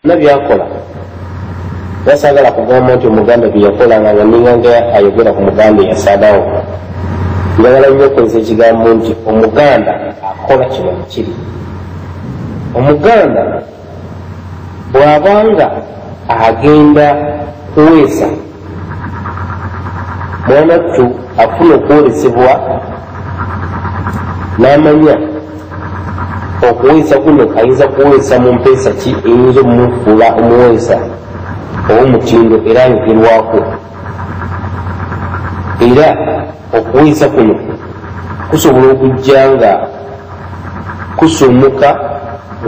nabyakola basagala kugamba nti omuganda byeyakola nga ninganga ayogera ku muganda eyasalawo. Njagala nnyo okozesa ekigambo nti omuganda akola kino kiri. Omuganda bw'abanga agenda kuweesa mwanattu afuna okwolesebwa n'amanya okuweesa kuno ayinza kuweesa mu mpeesa ki eyinza omumufuula omuweesa ow'omutindo era ayogerwako. Era okuweesa kuno kusobola okujja nga kusumuka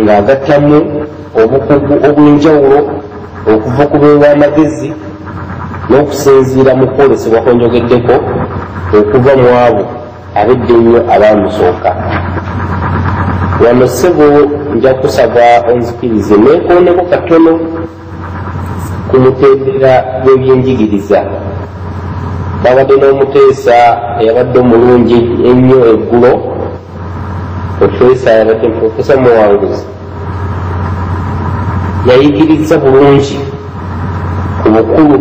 ng'agattamu obukugu obw'enjawulo okuva ku beeb'amagezi n'okusinziira mu kwolesebwa kwe njogeddeko okuva mu abo ab'edda ennyo abaamusooka. Wano ssebo nja kusaba onzikirize neekooneko katono ku mutendera gw'ebyenjigiriza. Babadde n'omuteesa eyabadde omulungi ennyo eggulo, Profesa Muwanguzi yayigiriza bulungi ku bukulu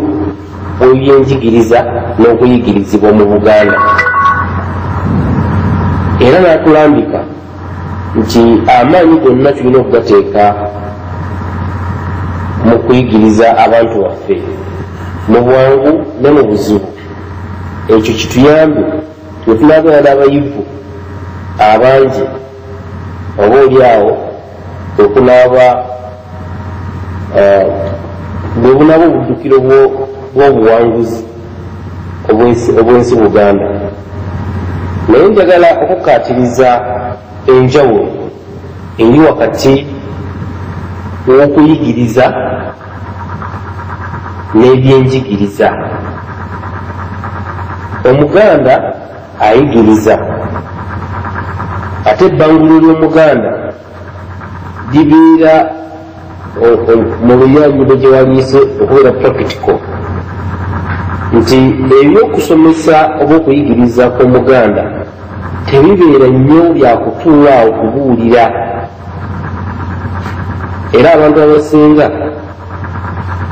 bw'ebyenjigiriza n'okuyigirizibwa mu Buganda, era n'atulambika nti amaanyi gonna tulina okugateeka mu kuyigiriza abantu baffe mu bwangu ne mu buzibu. Ekyo kituyambe twe tunabeera n'abayivu abangi oba oli awo okunaaba bwe bunaaba obuddukiro bw'obuwanguzi obw'ensi Buganda. Naye njagala okukaatiriza enjawulo eri wakati w'okuyigiriza n'ebyenjigiriza. Omuganda ayigiriza ate ebbangulu ly'omuganda libeera mu luyanjiro gye waliise okubeera practical, nti ebyokusomesa oba okuyigiriza kw'omuganda tebibeera nnyo byakutuula awo kubuulira. Era abantu abasinga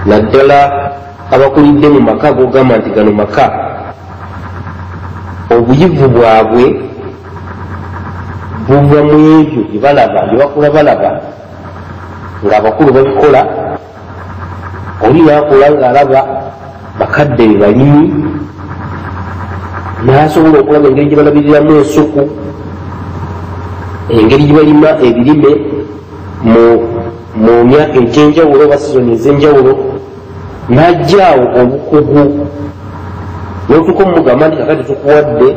naddala abakulidde mu maka gogamba nti gano maka, obuyivu bwabwe buva mu ebyo bye balaba bye bakula balaba ng'abakulu babikola. Oli naakula ng'alaba bakadde be balimi, n'asobola okulaba engeri gye balabiriramu ensuku, engeri gye balima ebirime mu myaka egy'enjawulo oba sizoni ez'enjawulo, n'ajjaawo obukugu n'otuka omugamba nti kakati tukuwadde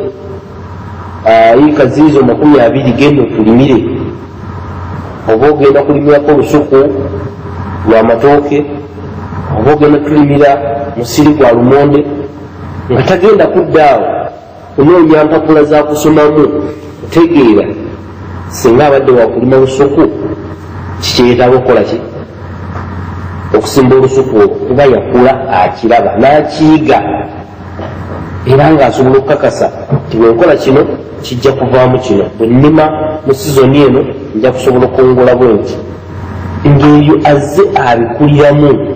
yiika ziizo 20 genda otulimire, oba ogenda kulimirako olusuku lw'amatooke, oba ogenda tulimira musiri gwa lumonde, nga tagenda kuddaawo kunoonya mpapula za kusomamu kutegeera singa abadde wakulima lusuku kikyetaaga okukola ki, okusimba olusuku olwo, kuba yakula akiraba n'akiyiga, era ng'asobola okukakasa nti bwenkola kino kijja kuvaamu kino, bwe nnima mu sizoni eno nja kusobola okwongola bwe nti, ng'ebyo azze abikuliramu.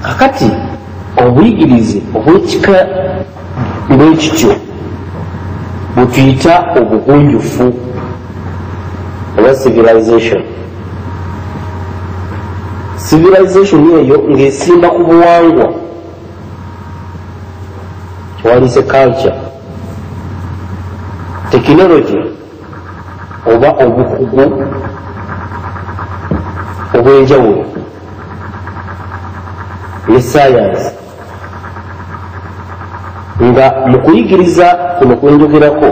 Kakati obuyigirizi obw'ekika bwekityo bwe tuyita obugunjufu oba civilization. Civilization eyo ng'esimba ku buwangwa, kyewalise culture, technology oba obukugu obw'enjawulo ne science. Nga mu kuyigiriza kuno kwenjogerako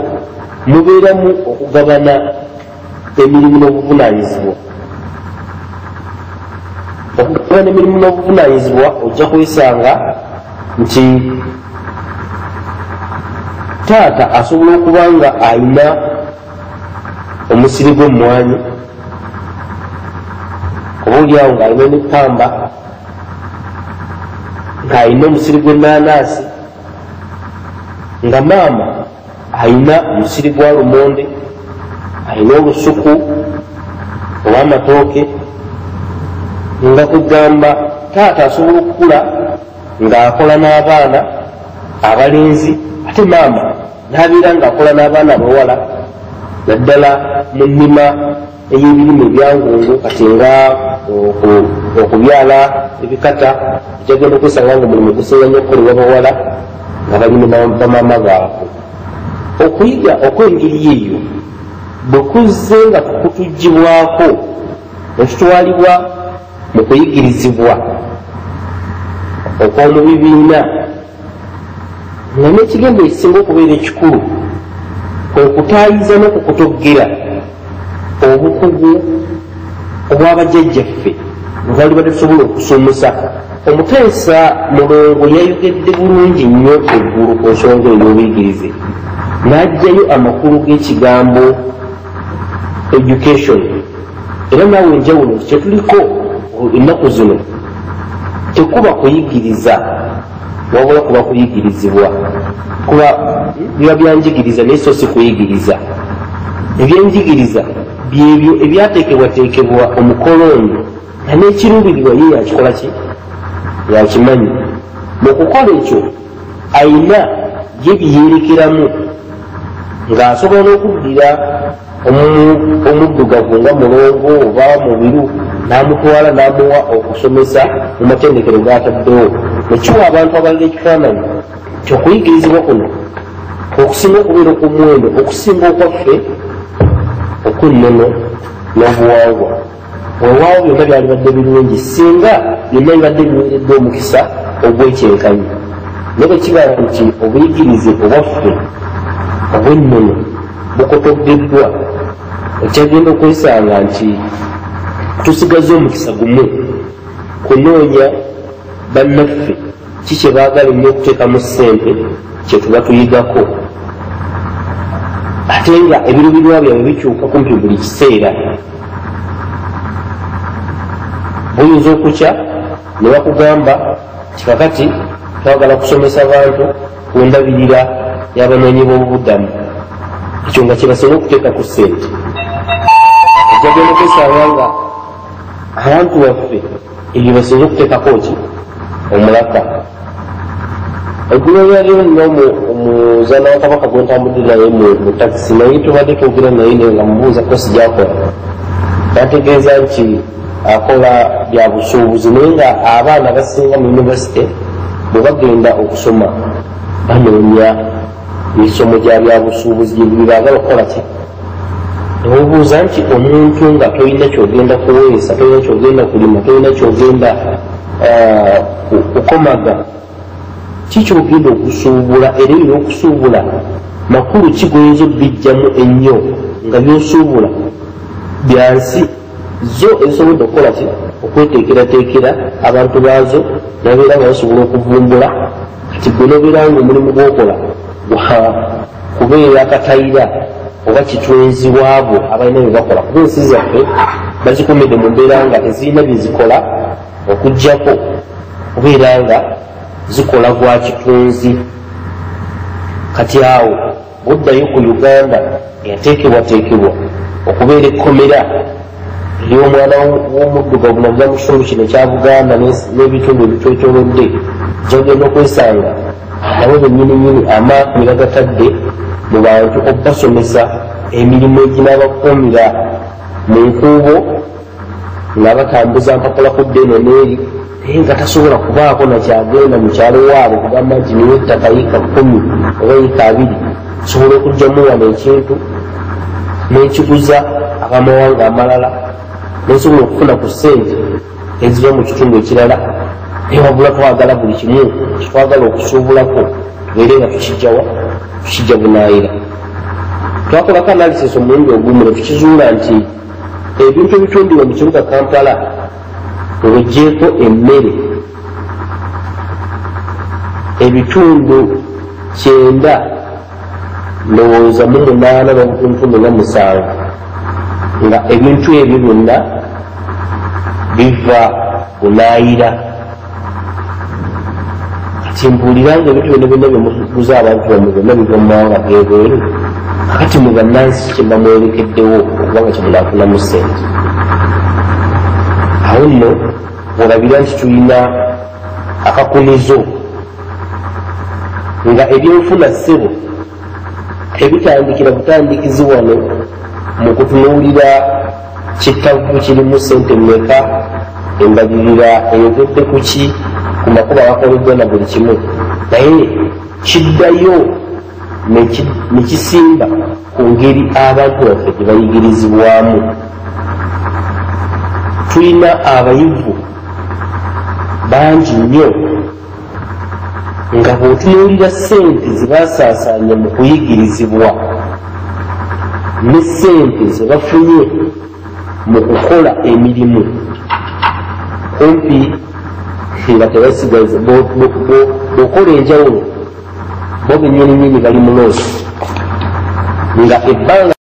mubeeramu okugabana emirimu n'obuvunaanyizibwa. Okugabana emirimu n'obuvunaanyizibwa ojja kwesanga nti taata asobola okuba nga alina omusiri gw'emmwanyi, oba oliawo ng'alina n'epamba, ng'alina omusiri gw'ennaanaasi, nga maama alina omusiri gwa lumonde, alina olusuku olw'amatooke, nga kugamba taata asobola okukula ng'akola n'abaana abalenzi ate maama n'abeera ng'akola n'abaana abawala naddala mu nnima ey'ebirime ebyangungu kati nga okubyala ebikata ekyagenda okwesanga nga omulimu gusinga nnyo okukolebwa bawala nga bali ne bamaama baabwe. Okuyiga okw'engeri eyo bwe kuzze nga kutuggyibwako ne tutwalibwa mu kuyigirizibwa okw'omu bibiina nga n'ekigendo ekisinga okubeera ekikulu kwe kutaayiza n'okukutoggera obukugu obw'abajjajjaffe bwali batusobola okusumusa. Omuteesa Mulongo yayogedde bulungi nnyo eggulu ku nsonga ey'obuyigirize n'aggyayo amakulu g'ekigambo education, era naawe enjawulo kyetuliko ennaku zino tekuba kuyigiriza wabula kuba kuyigirizibwa, kuba biba byanjigiriza naye so si kuyigiriza. Ebyenjigiriza byebyo ebyateekebwateekebwa omukoloni nga n'ekiruubirirwa ye yakikola ki yakimanyi. mu kukola ekyo ayina ye byeyerekeramu ng'asobola n'okuddira omuddugavu nga Mulongo oba Mubiru n'amutwala n'amuwa okusomesa mu matendekero g'ataddewo. Nekiwa abantu abalala ekifaananyi kyokuyigirizibwa kuno okusinga okubeera okw'omuwendo okusinga okwaffe okw'ennono n'obuwangwa. Weewaawo byonna byalibadde birungi singa byonna bibadde biweereddwa omukisa ogw'ekyenkanyi. Naye bwe kiba nti obuyigirize obwaffe obw'ennono bukotoggeddwa, ekyagenda okwesanga nti tusigaze omukisa gumu kunoonya bannaffe ki kye baagala ennyo okuteekamu ssente kye tuba tuyigako, ate nga ebirubirwa byabwe bikyuka kumpi buli kiseera. Buyinza okukya ne bakugamba kikakati twagala kusomesa bantu ku ndabirira y'abanoonyi b'obubudamu, ekyo nga kyebasinga okuteeka ku ssente. Ekyagenda okwesanga nga abantu baffe ebyo basinga okuteekako ki omulaka. Eggulu lyaliwo nno omuzaana wa Kabaka gwe ntambudde naye mu takisi naye tubadde twogera naye nga mubuuza kosi gy'akola nategeeza nti akola bya busuubuzi naye nga abaana basinga mu yunivasite bwe bagenda okusoma banoonya misomo gya bya busuubuzi byebaagala okukola ki. Nebabuuza nti omuntu nga tolina kyogenda kuweesa, tolina kyogenda kulima, tolina kyogenda kukomaga, ki kyogenda okusuubula? Era ebyo okusuubula makulu ki goyinza obijjamu ennyo nga byosuubula byansi zo ezisobodde okukola ki okweteekerateekera abantu baazo nabeera nga basobola okuvumbula. Kati gwe nobeera nga omulimu gwokola kubeera akatayira oba kitwenzi waabo abalina bye bakola, kuba ensi zaffe bazikumidde mu mbeera nga tezirina bye zikola okuggyako kubeera nga zikola gwa kitwenzi. Kati awo bwoddayo ku Uganda eyateekebwateekebwa okubeera ekkomera ery'omwana w'omuddugavu naddala mu kitundu kino ekya Buganda n'ebitundu ebitwetoolodde, gyagenda okwesanga nabo bennyininyini amaanyi bagatadde mu bantu okubasomesa emirimu eginaabakuumira mu nkuubo nga batambuza mpapula ku ddeno n'eri, naye nga tasobola kubaako nakyagenda mu kyalo waabwe kugamba nti niwe ettaka yiika 10 oba yiika 2 sobola okugjamu wano ekintu n'ekiguza abamawanga amalala nesobola okufuna ku ssente eziva mu kitundu ekirala. Naye wabula twagala buli kimu kitwagala okusuubulako tubeere nga tukijja bunaayira. Twakolako analysis omulundi ogumu ne tukizuula nti ebintu ebitundibwa mu kibuga Kampala ng'oggyeko emmere ebitundu 9 ndowooza mu 8 n'obutundu nga 7 nga ebintu ebyo byonna biva bunaayira. Kati mbuulira nga ebintu byonna byonna byemuguza abantu bamwe byonna biva mu mawanga g'ebweru, kakati mu bannansi kye bamwerekeddewo okubanga kye munaafunamu ssente. awo nno olabira nti tulina akakunizo nga ebyenfuna ssebo tebitandikira butandikizi wano mu kutunuulira kitavu kirimu sente mmeka, embalirira eyogedde ku ki, ku makuba agakoleddwa na buli kimu, naye kiddayo ne kisimba ku ngeri abantu baffe gye bayigirizibwamu. Tulina abayivu bangi nnyo nga bw'otunuulira ssente ze baasaasaanya mu kuyigirizibwa ne ssente ze bafunye mu kukola emirimu, kumpi nga tebasigaza. Bw'okola enjawulo bo bennyininyini bali mu loosi nga ebbanga